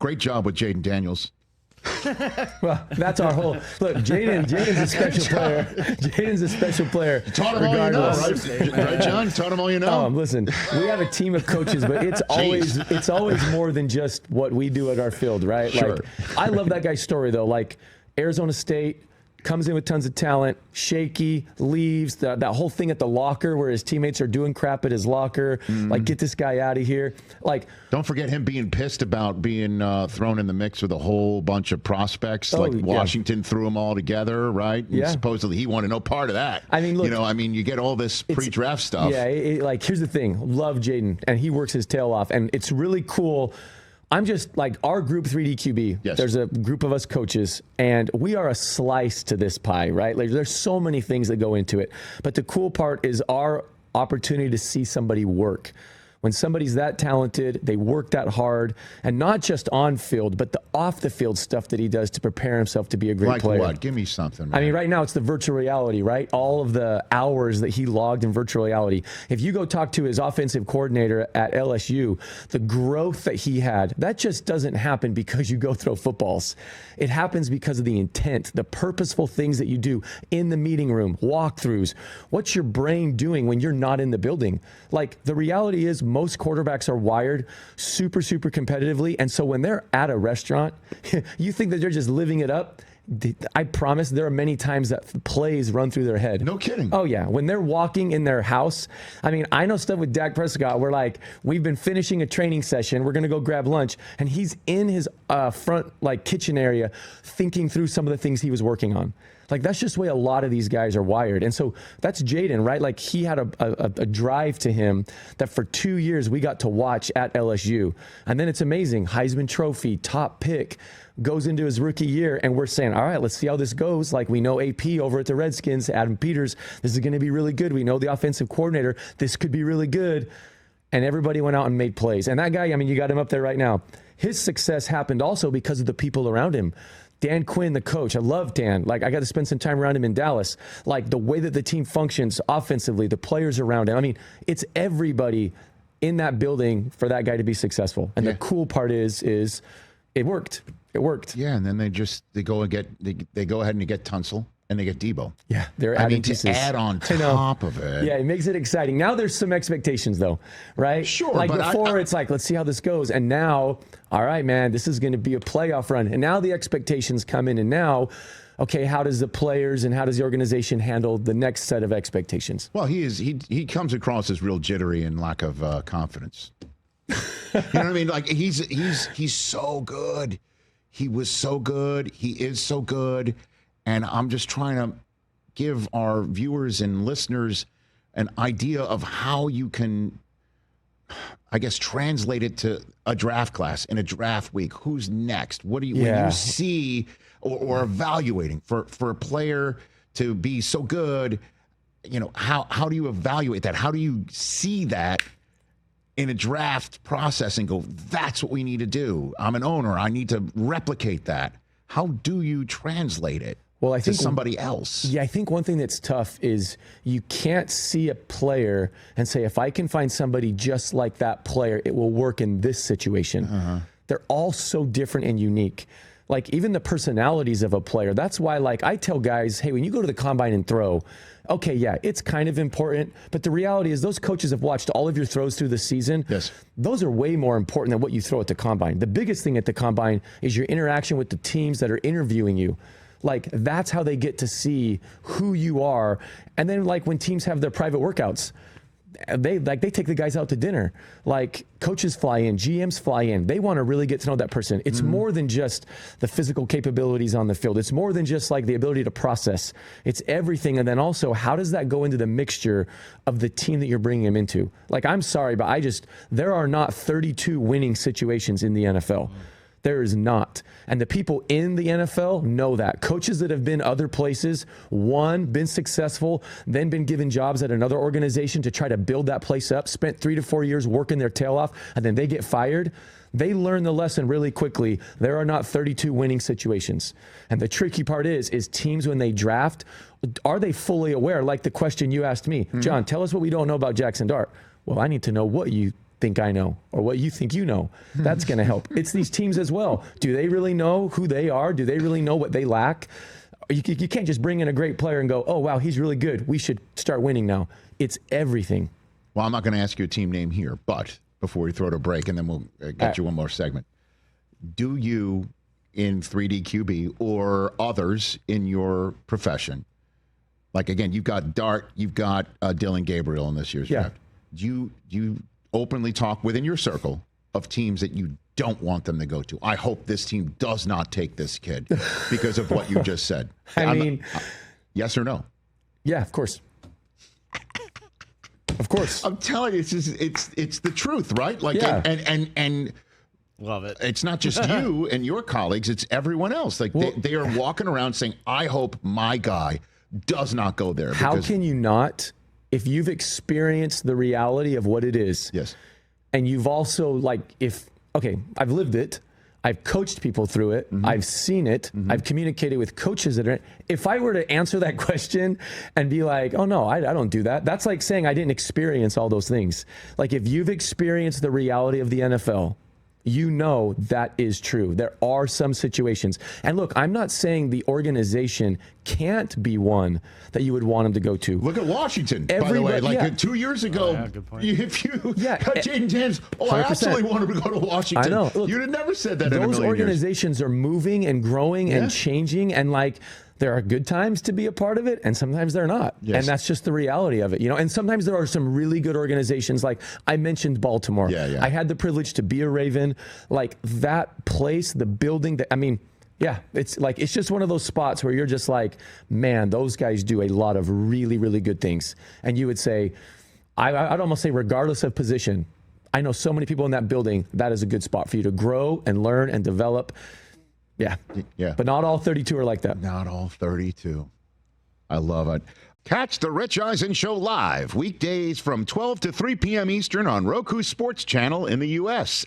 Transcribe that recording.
Great job with Jayden Daniels. Well, that's our whole look. Jaden's a special player. Jaden's a special player. You taught him all you know, right, John? You taught him all you know. Listen, we have a team of coaches, but it's always more than just what we do at our field, right? Sure. Like, I love that guy's story though. Like Arizona State. Comes in with tons of talent, shaky, leaves, that whole thing at the locker where his teammates are doing crap at his locker. Like, get this guy out of here. Like, don't forget him being pissed about being thrown in the mix with a whole bunch of prospects. Washington threw them all together, right? And supposedly he wanted no part of that. I mean, look. You get all this pre-draft stuff. Yeah, like, here's the thing. Love Jayden, and he works his tail off. And it's really cool. I'm just like our group 3D QB. Yes. There's a group of us coaches, and we are a slice to this pie, right? Like there's so many things that go into it. But the cool part is our opportunity to see somebody work. When somebody's that talented, they work that hard, and not just on field, but the off the field stuff that he does to prepare himself to be a great player. Like what? Give me something. Man. I mean, right now it's the virtual reality, right? All of the hours that he logged in virtual reality. If you go talk to his offensive coordinator at LSU, the growth that he had, that just doesn't happen because you go throw footballs. It happens because of the intent, the purposeful things that you do in the meeting room, walkthroughs. What's your brain doing when you're not in the building? Like, the reality is most quarterbacks are wired super, super competitively. And so when they're at a restaurant, you think that they're just living it up. I promise there are many times that plays run through their head. No kidding. Oh, yeah. When they're walking in their house, I mean, I know stuff with Dak Prescott where, like, we've been finishing a training session. We're going to go grab lunch. And he's in his front, like, kitchen area thinking through some of the things he was working on. Like, that's just the way a lot of these guys are wired. And so that's Jayden, right? Like, he had a drive to him that for 2 years we got to watch at LSU. And then it's amazing. Heisman Trophy, top pick, goes into his rookie year, and we're saying, all right, let's see how this goes. Like, we know AP over at the Redskins, Adam Peters, this is going to be really good. We know the offensive coordinator, this could be really good. And everybody went out and made plays. And that guy, I mean, you got him up there right now. His success happened also because of the people around him. Dan Quinn, the coach, I love Dan. Like, I got to spend some time around him in Dallas. Like, the way that the team functions offensively, the players around him. I mean, it's everybody in that building for that guy to be successful. And the cool part is it worked. It worked. Yeah, and then they go ahead and get Tunsil. And they get Debo. Yeah, they're adding pieces. To add on top of it. Yeah, it makes it exciting. Now there's some expectations, though, right? Sure. Like before, it's like, let's see how this goes. And now, all right, man, this is going to be a playoff run. And now the expectations come in. And now, okay, how does the players and how does the organization handle the next set of expectations? Well, he comes across as real jittery and lack of confidence. You know what I mean? Like, he's so good. He was so good. He is so good. And I'm just trying to give our viewers and listeners an idea of how you can, I guess, translate it to a draft class in a draft week. Who's next? What do you when you see or evaluating for a player to be so good? You know, how do you evaluate that? How do you see that in a draft process and go, that's what we need to do? I'm an owner. I need to replicate that. How do you translate it? Well, I think to somebody else. Yeah, I think one thing that's tough is you can't see a player and say, if I can find somebody just like that player, it will work in this situation. They're all so different and unique. Like, even the personalities of a player. That's why, like, I tell guys, hey, when you go to the combine and throw, okay, yeah, it's kind of important. But the reality is those coaches have watched all of your throws through the season. Yes. Those are way more important than what you throw at the combine. The biggest thing at the combine is your interaction with the teams that are interviewing you. Like, that's how they get to see who you are. And then, like, when teams have their private workouts, they take the guys out to dinner. Like, coaches fly in, GMs fly in. They want to really get to know that person. It's more than just the physical capabilities on the field. It's more than just like the ability to process. It's everything. And then also, how does that go into the mixture of the team that you're bringing them into? Like, I'm sorry, but there are not 32 winning situations in the NFL. There is not. And the people in the NFL know that. Coaches that have been other places, been successful, then been given jobs at another organization to try to build that place up, spent 3 to 4 years working their tail off, and then they get fired. They learn the lesson really quickly. There are not 32 winning situations. And the tricky part is teams, when they draft, are they fully aware? Like the question you asked me, John, tell us what we don't know about Jackson Dart. Well, I need to know what you think I know or what you think you know. That's going to help. It's these teams as well. Do they really know who they are? Do they really know what they lack? You can't just bring in a great player and go, oh, wow, he's really good. We should start winning now. It's everything. Well, I'm not going to ask you a team name here, but before we throw to a break, and then we'll get you one more segment. Do you, in 3D QB or others in your profession, like, again, you've got Dart, you've got Dylan Gabriel in this year's draft. Do you openly talk within your circle of teams that you don't want them to go to? I hope this team does not take this kid because of what you just said. I mean, yes or no? Yeah, of course. Of course. I'm telling you, it's the truth, right? Like, yeah. and love it. It's not just you and your colleagues; it's everyone else. Like, they are walking around saying, "I hope my guy does not go there." How can you not, if you've experienced the reality of what it is? Yes. And you've also, I've lived it. I've coached people through it. Mm-hmm. I've seen it. Mm-hmm. I've communicated with coaches that are. If I were to answer that question and be like, oh, no, I don't do that. That's like saying I didn't experience all those things. Like, if you've experienced the reality of the NFL, you know that is true. There are some situations. And look, I'm not saying the organization can't be one that you would want them to go to. Look at Washington, by the way. Like 2 years ago, good point. If you got Jayden James, I absolutely want him to go to Washington. I know. Look, you'd have never said that in a million years. Those organizations are moving and growing and changing, and there are good times to be a part of it, and sometimes they're not. Yes. And that's just the reality of it, And sometimes there are some really good organizations. Like I mentioned Baltimore. Yeah. I had the privilege to be a Raven. Like that place, the building, it's just one of those spots where you're just like, man, those guys do a lot of really, really good things. And you would say, I'd almost say regardless of position, I know so many people in that building, that is a good spot for you to grow and learn and develop. Yeah. But not all 32 are like that. Not all 32. I love it. Catch the Rich Eisen Show live weekdays from 12 to 3 p.m. Eastern on Roku Sports Channel in the U.S.